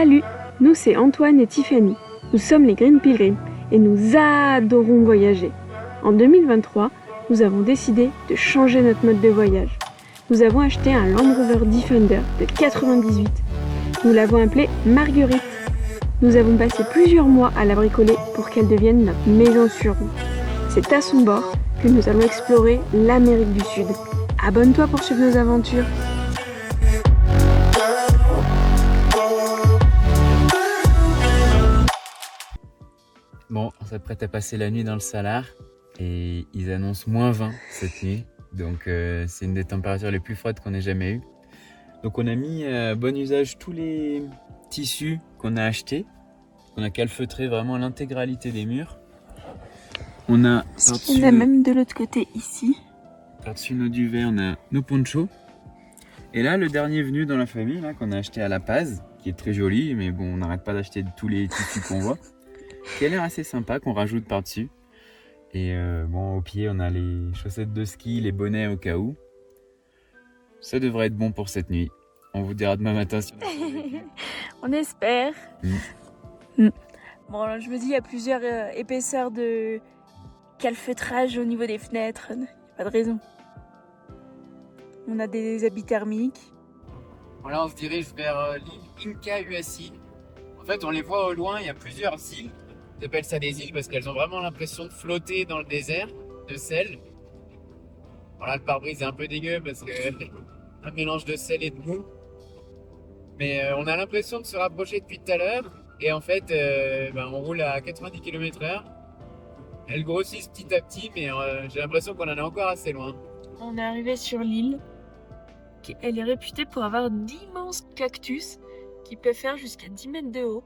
Salut, nous c'est Antoine et Tiffany. Nous sommes les Green Pilgrims et nous adorons voyager. En 2023, nous avons décidé de changer notre mode de voyage. Nous avons acheté un Land Rover Defender de 98. Nous l'avons appelée Marguerite. Nous avons passé plusieurs mois à la bricoler pour qu'elle devienne notre maison sur roue. C'est à son bord que nous allons explorer l'Amérique du Sud. Abonne-toi pour suivre nos aventures. Bon, on s'apprête à passer la nuit dans le Salar et ils annoncent -20 cette nuit. Donc c'est une des températures les plus froides qu'on ait jamais eues. Donc on a mis à bon usage tous les tissus qu'on a achetés. On a calfeutré vraiment l'intégralité des murs. On a Il y en a même de l'autre côté ici. Par-dessus nos duvets, on a nos ponchos. Et là, le dernier venu dans la famille, là, qu'on a acheté à La Paz, qui est très joli, mais bon, on n'arrête pas d'acheter tous les tissus qu'on voit, qui a l'air assez sympa, qu'on rajoute par-dessus. Et bon, au pied, on a les chaussettes de ski, les bonnets au cas où. Ça devrait être bon pour cette nuit. On vous dira demain matin si on a survécu. On espère. Bon, alors, je me dis, il y a plusieurs épaisseurs de calfeutrage au niveau des fenêtres. Il n'y a pas de raison. On a des habits thermiques. Voilà, on se dirige vers l'île Inca Huaci. En fait, on les voit au loin, il y a plusieurs îles. On appelle ça des îles parce qu'elles ont vraiment l'impression de flotter dans le désert de sel. Voilà, le pare-brise est un peu dégueu parce que un mélange de sel et de boue. Mais on a l'impression de se rapprocher depuis tout à l'heure. Et en fait, on roule à 90 km/h. Elles grossissent petit à petit, mais j'ai l'impression qu'on en est encore assez loin. On est arrivé sur l'île. Elle est réputée pour avoir d'immenses cactus qui peuvent faire jusqu'à 10 mètres de haut.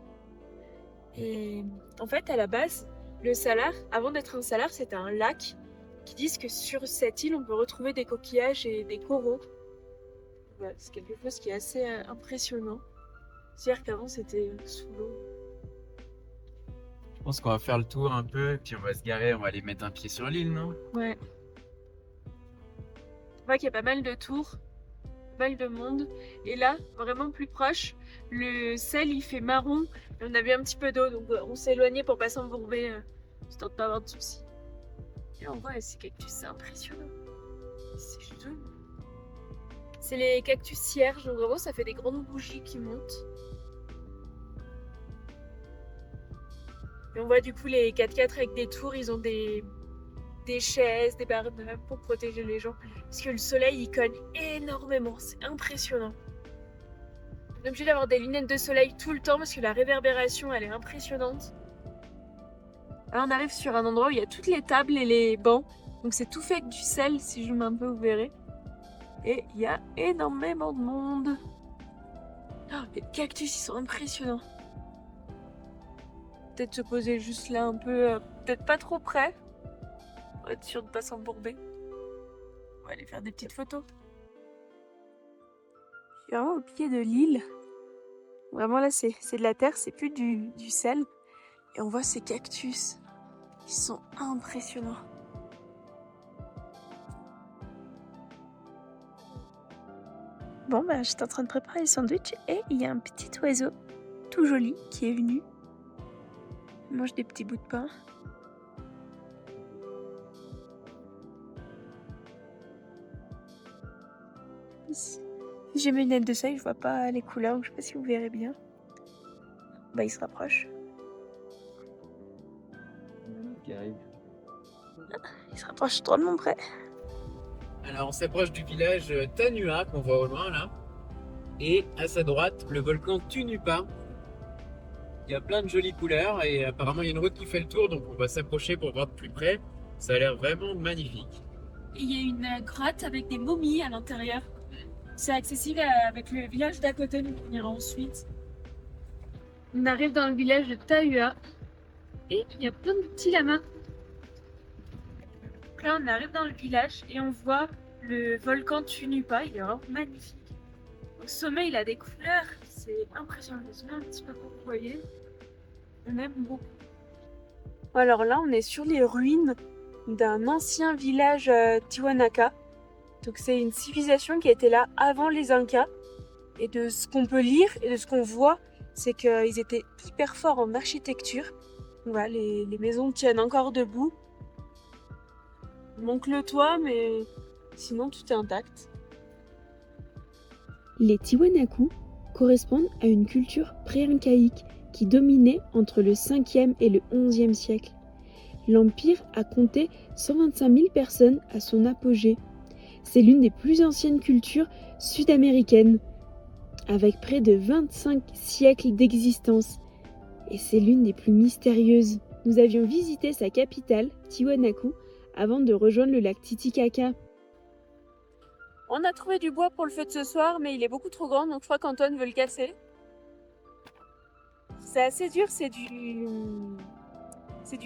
Et en fait, à la base, le Salar, avant d'être un salar, c'était un lac qui disent que sur cette île, on peut retrouver des coquillages et des coraux. Voilà, c'est quelque chose qui est assez impressionnant. C'est-à-dire qu'avant, c'était sous l'eau. Je pense qu'on va faire le tour un peu, et puis on va se garer, on va aller mettre un pied sur l'île, non? Ouais. On voit qu'il y a pas mal de tours, pas mal de monde. Et là, vraiment plus proche, le sel il fait marron. Et on a vu un petit peu d'eau, donc on s'est éloigné pour pas s'embourber, histoire de pas avoir de soucis. Et on voit ces cactus, c'est impressionnant. C'est joli. C'est les cactus cierges, donc vraiment ça fait des grandes bougies qui montent. Et on voit du coup les 4x4 avec des tours, ils ont des chaises, des barres pour protéger les gens. Parce que le soleil il cogne énormément, c'est impressionnant. On est obligé d'avoir des lunettes de soleil tout le temps parce que la réverbération elle est impressionnante. Alors on arrive sur un endroit où il y a toutes les tables et les bancs. Donc c'est tout fait avec du sel, si je mets un peu vous verrez. Et il y a énormément de monde. Oh, les cactus ils sont impressionnants. Peut-être se poser juste là un peu, peut-être pas trop près. Pour être sûr de ne pas s'embourber. On va aller faire des petites photos. Je suis vraiment au pied de l'île. Vraiment là c'est de la terre, c'est plus du sel. Et on voit ces cactus. Ils sont impressionnants. Bon bah j'étais en train de préparer le sandwich et il y a un petit oiseau tout joli qui est venu. Il mange des petits bouts de pain. Si j'ai mes lunettes de soleil, je vois pas les couleurs, donc je sais pas si vous verrez bien. Bah il se rapproche. Il se rapproche drôlement près. Alors on s'approche du village Tanua qu'on voit au loin là. Et à sa droite, le volcan Tunupa. Il y a plein de jolies couleurs et apparemment il y a une route qui fait le tour, donc on va s'approcher pour voir de plus près. Ça a l'air vraiment magnifique. Et il y a une grotte avec des momies à l'intérieur. C'est accessible avec le village d'à côté, donc on ira ensuite. On arrive dans le village de Tahua et il y a plein de petits lamas. Donc là on arrive dans le village et on voit le volcan Tunupa, il est vraiment magnifique. Au sommet il a des couleurs, c'est impressionnant, je sais un petit peu comment vous voyez. On aime beaucoup. Alors là on est sur les ruines d'un ancien village Tiwanaku. Donc c'est une civilisation qui était là avant les Incas. Et de ce qu'on peut lire et de ce qu'on voit, c'est qu'ils étaient hyper forts en architecture. Voilà, les maisons tiennent encore debout. Il manque le toit, mais sinon tout est intact. Les Tiwanaku correspondent à une culture pré-incaïque qui dominait entre le 5e et le 11e siècle. L'empire a compté 125 000 personnes à son apogée. C'est l'une des plus anciennes cultures sud-américaines, avec près de 25 siècles d'existence. Et c'est l'une des plus mystérieuses. Nous avions visité sa capitale, Tiwanaku, avant de rejoindre le lac Titicaca. On a trouvé du bois pour le feu de ce soir, mais il est beaucoup trop grand, donc je crois qu'Antoine veut le casser. C'est assez dur, c'est du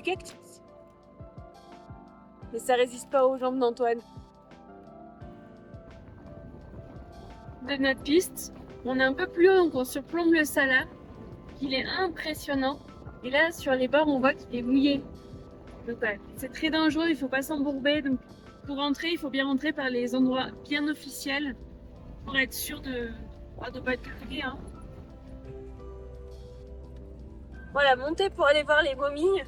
cactus. Mais ça résiste pas aux jambes d'Antoine. De notre piste, on est un peu plus haut, donc on surplombe le Salar. Il est impressionnant. Et là, sur les bords, on voit qu'il est mouillé. Donc ouais, c'est très dangereux, il faut pas s'embourber. Donc pour rentrer, il faut bien rentrer par les endroits bien officiels pour être sûr de pas être cueilli. Hein. Voilà, monter pour aller voir les momies,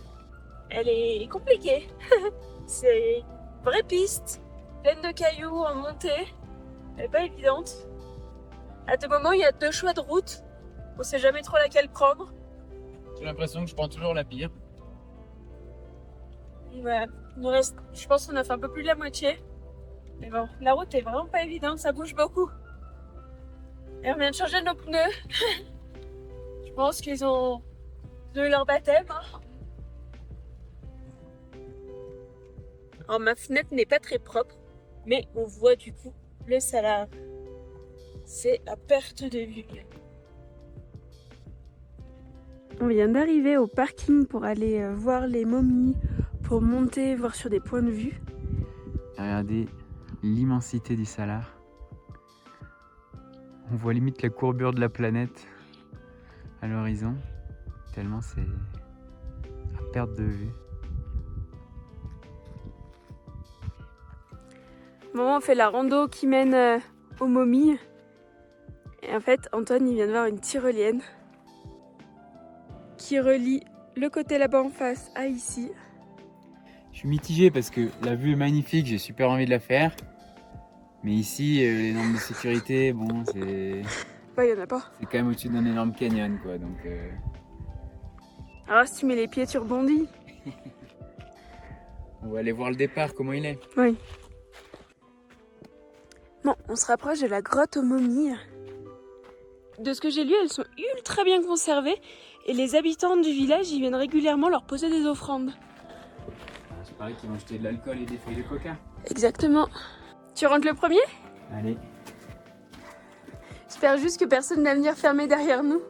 elle est compliquée. C'est une vraie piste, pleine de cailloux en montée. Elle est pas évidente. À des moments, il y a 2 choix de route. On sait jamais trop laquelle prendre. J'ai l'impression que je prends toujours la pire. Et voilà, il nous reste, je pense qu'on a fait un peu plus de la moitié. Mais bon, la route est vraiment pas évidente, ça bouge beaucoup. Et on vient de changer nos pneus. Je pense qu'ils ont eu leur baptême. Hein. Alors ma fenêtre n'est pas très propre, mais on voit du coup le Salar. C'est à perte de vue. On vient d'arriver au parking pour aller voir les momies, pour monter, voir sur des points de vue. Regardez l'immensité du Salar. On voit limite la courbure de la planète à l'horizon, tellement c'est à perte de vue. Maman fait la rando qui mène aux momies. Et en fait, Antoine, il vient de voir une tyrolienne qui relie le côté là-bas en face à ici. Je suis mitigé parce que la vue est magnifique, j'ai super envie de la faire. Mais ici, les normes de sécurité, bon, c'est Bah, il y en a pas. quand même au-dessus d'un énorme canyon, quoi. Donc, Alors, si tu mets les pieds, tu rebondis. on va aller voir le départ, comment il est. Oui. Bon, on se rapproche de la grotte aux momies. De ce que j'ai lu, elles sont ultra bien conservées. Et les habitants du village, ils viennent régulièrement leur poser des offrandes. C'est pareil qu'ils vont jeter de l'alcool et des feuilles de coca. Exactement. Tu rentres le premier ? Allez. J'espère juste que personne ne va venir fermer derrière nous.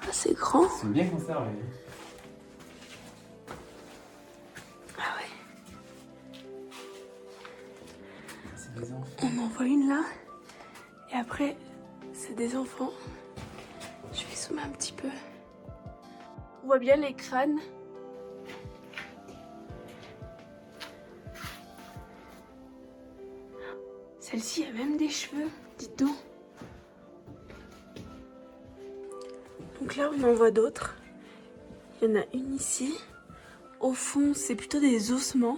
Ah, c'est grand. Ils sont bien conservés. Ah ouais. C'est des enfants. On en voit une là. Et après, c'est des enfants. Je vais zoomer un petit peu. On voit bien les crânes. Celle-ci a même des cheveux, dites donc. Donc là, on en voit d'autres. Il y en a une ici. Au fond, c'est plutôt des ossements.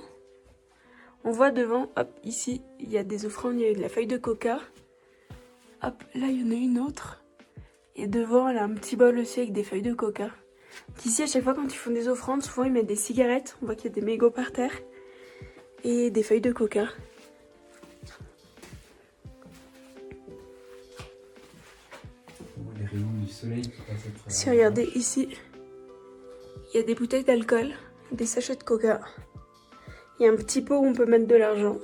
On voit devant, hop, ici, il y a des offrandes, il y a de la feuille de coca. Hop, là, il y en a une autre. Et devant, elle a un petit bol aussi avec des feuilles de coca. Ici, à chaque fois, quand ils font des offrandes, souvent, ils mettent des cigarettes. On voit qu'il y a des mégots par terre. Et des feuilles de coca. Les rayons du soleil qui passent à travers. Si regardez ici, il y a des bouteilles d'alcool, des sachets de coca. Il y a un petit pot où on peut mettre de l'argent.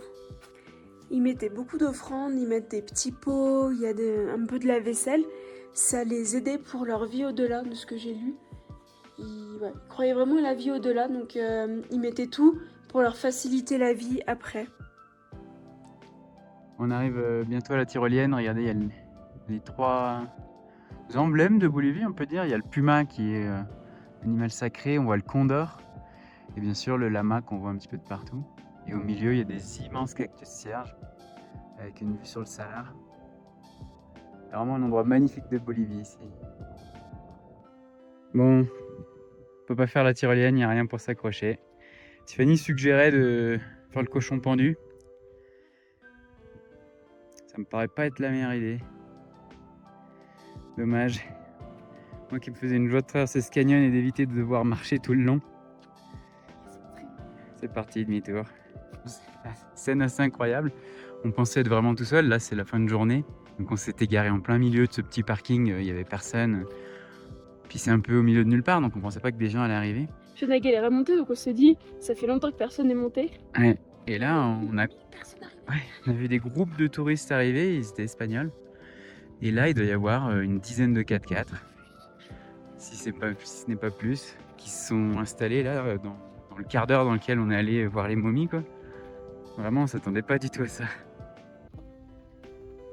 Ils mettaient beaucoup d'offrandes, ils mettent des petits pots, il y a un peu de la vaisselle. Ça les aidait pour leur vie au-delà, de ce que j'ai lu. Ils croyaient vraiment à la vie au-delà, donc ils mettaient tout pour leur faciliter la vie après. On arrive bientôt à la tyrolienne. Regardez, il y a les 3 emblèmes de Bolivie, on peut dire. Il y a le puma qui est l'animal sacré, on voit le condor et bien sûr le lama qu'on voit un petit peu de partout. Et au milieu, il y a des immenses cactus cierges avec une vue sur le Salar. C'est vraiment un endroit magnifique de Bolivie ici. Bon, on peut pas faire la tyrolienne, il n'y a rien pour s'accrocher. Tiffany suggérait de faire le cochon pendu. Ça me paraît pas être la meilleure idée. Dommage. Moi qui me faisais une joie de traverser ce canyon et d'éviter de devoir marcher tout le long. C'est parti, demi-tour. Scène assez incroyable. On pensait être vraiment tout seul. Là, c'est la fin de journée. Donc on s'était garé en plein milieu de ce petit parking. Il n'y avait personne. Puis c'est un peu au milieu de nulle part. Donc on pensait pas que des gens allaient arriver. Fiona galère à monter, donc on s'est dit, ça fait longtemps que personne n'est monté. Ouais. Et là, on a vu des groupes de touristes arriver. Ils étaient espagnols. Et là, il doit y avoir une dizaine de 4x4. Si ce n'est pas plus, qui se sont installés là dans le quart d'heure dans lequel on est allé voir les momies, quoi. Vraiment, on s'attendait pas du tout à ça.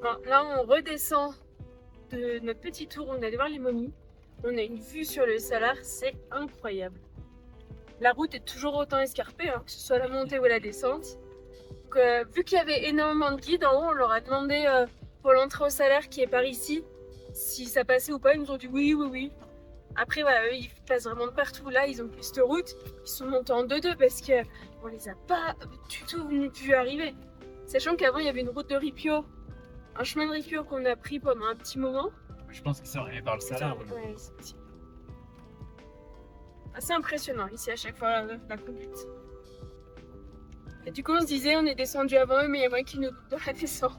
Bon, là, on redescend de notre petit tour, on allait voir les momies. On a une vue sur le Salar, c'est incroyable. La route est toujours autant escarpée, hein, que ce soit la montée ou la descente. Donc, vu qu'il y avait énormément de guides en haut, on leur a demandé pour l'entrée au Salar qui est par ici, si ça passait ou pas. Ils nous ont dit oui. Après, voilà, eux, ils passent vraiment de partout. Là, ils ont pris cette route. Ils sont montés en 2-2 parce qu'on les a pas du tout vus arriver. Sachant qu'avant, il y avait une route de Ripio, un chemin de Ripio qu'on a pris pendant un petit moment. Je pense que ça arrivé par le Salar. Ouais, c'est assez impressionnant ici à chaque fois la conduite. Et du coup, on se disait, on est descendu avant eux, mais il y a moins qui nous doutent dans la descente.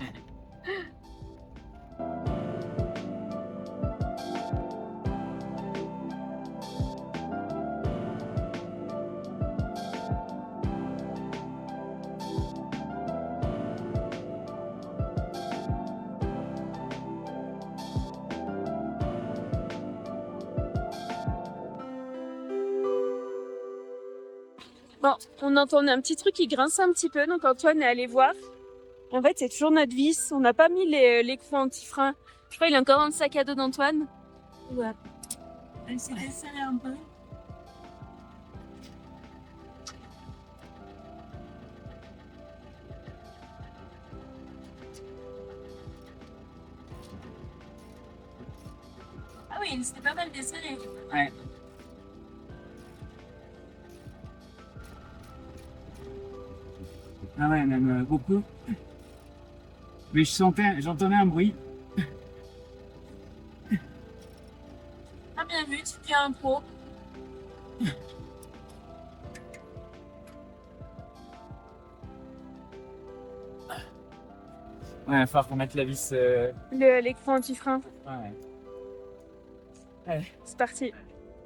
Bon, on entendait un petit truc qui grinçait un petit peu, donc Antoine est allé voir. En fait, c'est toujours notre vis. On n'a pas mis l'écrou anti-frein. Je crois qu'il est encore dans le sac à dos d'Antoine. Ouais. Elle s'est desserrée un peu. Ah oui, c'était pas mal desserré. Ouais. Ah ouais, même beaucoup. Mais j'entendais un bruit. Ah bien vu, tu tiens un pro. Ouais, il va falloir qu'on mette la vis. L'écrou anti-frein. Ouais. C'est parti.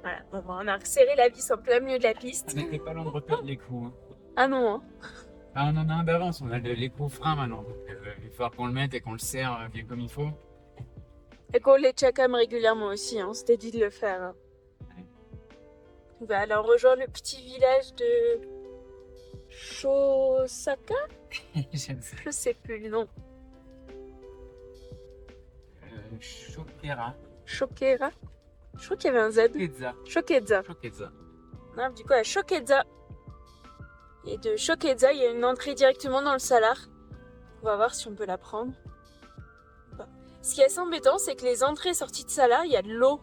Voilà, bon, on a resserré la vis en plein milieu de la piste. On n'était pas loin de reperdre l'écrou. Hein. Ah non, hein. Ah, on en a un d'avance, on a l'écrou frein maintenant. Donc, il va falloir qu'on le mette et qu'on le serre bien comme il faut. Et qu'on les check quand même régulièrement aussi, hein. On s'était dit de le faire. Hein. Ouais. Bah, alors on rejoint le petit village de Shosaka. Je sais plus le nom. Chokera. Shokera. Je crois qu'il y avait un Z. Shokedza. Shokedza. Non, du coup à Shokedza. Et de Shokedza, il y a une entrée directement dans le Salar. On va voir si on peut la prendre. Ce qui est assez embêtant, c'est que les entrées et sorties de Salar, il y a de l'eau.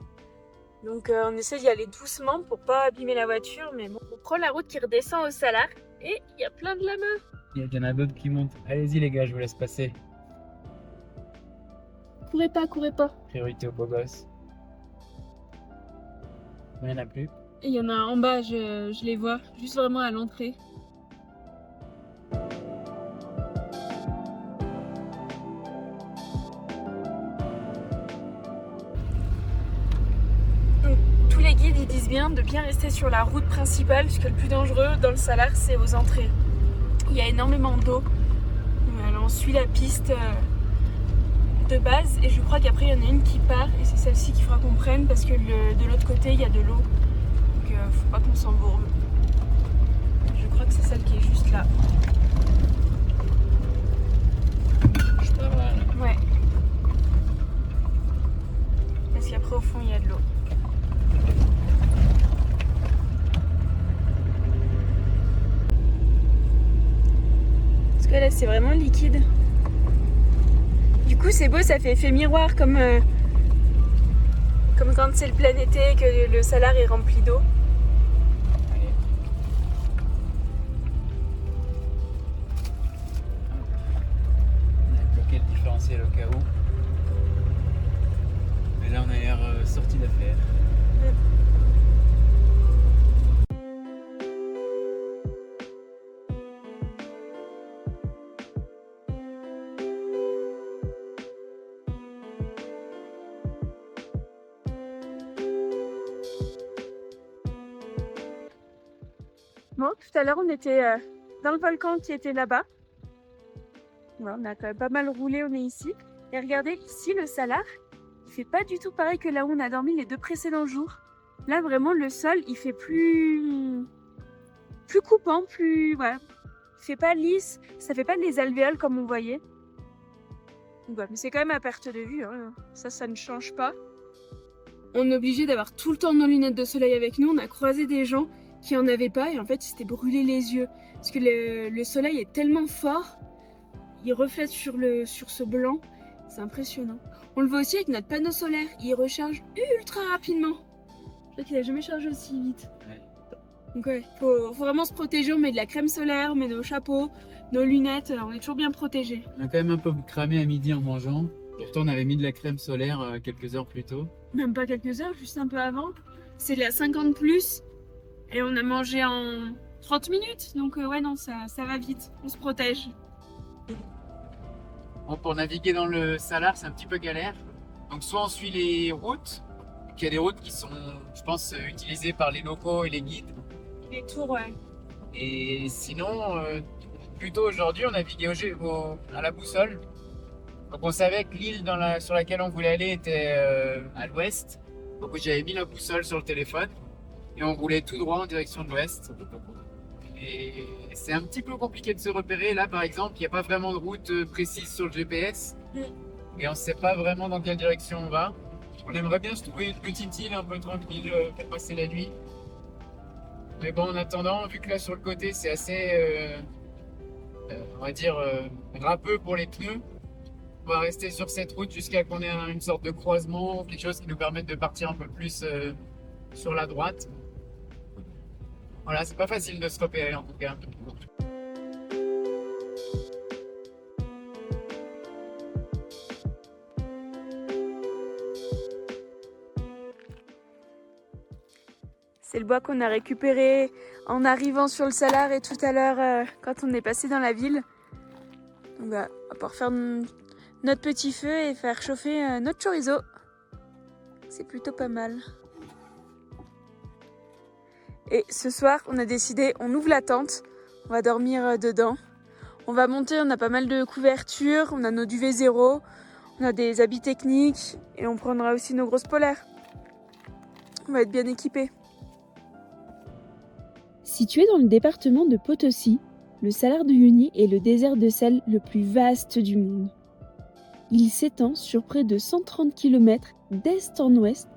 Donc on essaie d'y aller doucement pour pas abîmer la voiture. Mais bon, on prend la route qui redescend au Salar et il y a plein de lamas. Il y en a d'autres qui montent. Allez-y les gars, je vous laisse passer. Courez pas. Priorité aux beaux gosses. Il n'y en a plus. Et il y en a en bas, je les vois, juste vraiment à l'entrée. Donc, tous les guides ils disent bien de bien rester sur la route principale, parce que le plus dangereux dans le Salar, c'est aux entrées. Il y a énormément d'eau. Alors on suit la piste de base et je crois qu'après il y en a une qui part et c'est celle-ci qu'il faudra qu'on prenne parce que de l'autre côté il y a de l'eau. Donc faut pas qu'on s'embourbe. Je crois que c'est celle qui est juste là. Je pars là. Ouais. Parce qu'après au fond il y a de l'eau. là c'est vraiment liquide. Du coup c'est beau, ça fait effet miroir comme quand c'est le plein été et que le salar est rempli d'eau. Allez. On a bloqué le différentiel au cas où. Mais là on a l'air sorti d'affaire. Bon, tout à l'heure on était dans le volcan qui était là-bas. Ouais, on a quand même pas mal roulé, on est ici. Et regardez, ici le salar, il fait pas du tout pareil que là où on a dormi les 2 précédents jours. Là vraiment le sol, il fait plus coupant, plus ouais. Il fait pas lisse, ça fait pas des alvéoles comme on voyait. Donc, ouais, mais c'est quand même à perte de vue, hein. Ça ne change pas. On est obligé d'avoir tout le temps nos lunettes de soleil avec nous. On a croisé des gens qui en avaient pas et en fait ils s'étaient brûlés les yeux parce que le soleil est tellement fort, il reflète sur ce blanc, c'est impressionnant. On le voit aussi avec notre panneau solaire, il recharge ultra rapidement. Je crois qu'il a jamais chargé aussi vite. Ouais. Donc ouais, faut vraiment se protéger, on met de la crème solaire, on met nos chapeaux, nos lunettes, on est toujours bien protégés. On a quand même un peu cramé à midi en mangeant. Pourtant on avait mis de la crème solaire quelques heures plus tôt. Même pas quelques heures, juste un peu avant. C'est de la 50 plus. Et on a mangé en 30 minutes, donc ouais non, ça va vite, on se protège. Bon, pour naviguer dans le salar, c'est un petit peu galère. Donc soit on suit les routes, donc il y a des routes qui sont, je pense, utilisées par les locaux et les guides. Les tours, ouais. Et sinon, plutôt aujourd'hui, on naviguait à la boussole. Donc on savait que l'île sur laquelle on voulait aller était à l'ouest. Donc j'avais mis la boussole sur le téléphone. Et on roulait tout droit en direction de l'ouest. Et c'est un petit peu compliqué de se repérer. Là, par exemple, il n'y a pas vraiment de route précise sur le GPS. Et on ne sait pas vraiment dans quelle direction on va. On aimerait bien se trouver une petite île un peu tranquille pour passer la nuit. Mais bon, en attendant, vu que là sur le côté, c'est assez, on va dire, râpeux pour les pneus, on va rester sur cette route jusqu'à qu'on ait une sorte de croisement ou quelque chose qui nous permette de partir un peu plus sur la droite. Voilà, c'est pas facile de se repérer en tout cas. C'est le bois qu'on a récupéré en arrivant sur le salar et tout à l'heure quand on est passé dans la ville. Donc on va pouvoir faire notre petit feu et faire chauffer notre chorizo. C'est plutôt pas mal. Et ce soir, on a décidé, on ouvre la tente, on va dormir dedans. On va monter, on a pas mal de couvertures, on a nos duvets zéro, on a des habits techniques et on prendra aussi nos grosses polaires. On va être bien équipés. Situé dans le département de Potosi, le Salar de Uyuni est le désert de sel le plus vaste du monde. Il s'étend sur près de 130 km d'est en ouest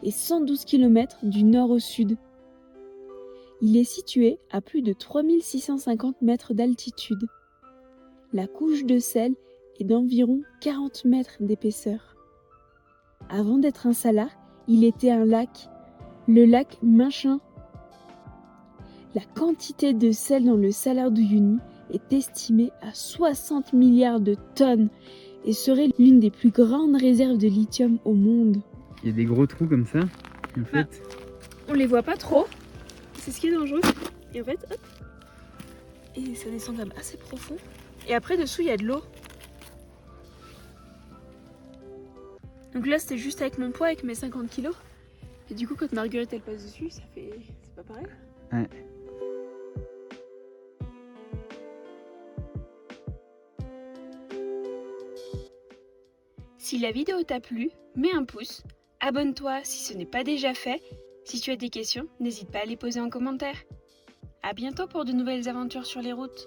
et 112 km du nord au sud. Il est situé à plus de 3650 mètres d'altitude. La couche de sel est d'environ 40 mètres d'épaisseur. Avant d'être un salar, il était un lac, le lac Minchin. La quantité de sel dans le Salar de Uyuni est estimée à 60 milliards de tonnes et serait l'une des plus grandes réserves de lithium au monde. Il y a des gros trous comme ça. En fait, On les voit pas trop, c'est ce qui est dangereux. Et en fait, hop, et ça descend quand même assez profond. Et après dessous il y a de l'eau. Donc là c'était juste avec mon poids, avec mes 50 kilos. Et du coup quand Marguerite elle passe dessus, c'est pas pareil. ouais. Si la vidéo t'a plu, mets un pouce, abonne-toi si ce n'est pas déjà fait. Si tu as des questions, n'hésite pas à les poser en commentaire. À bientôt pour de nouvelles aventures sur les routes.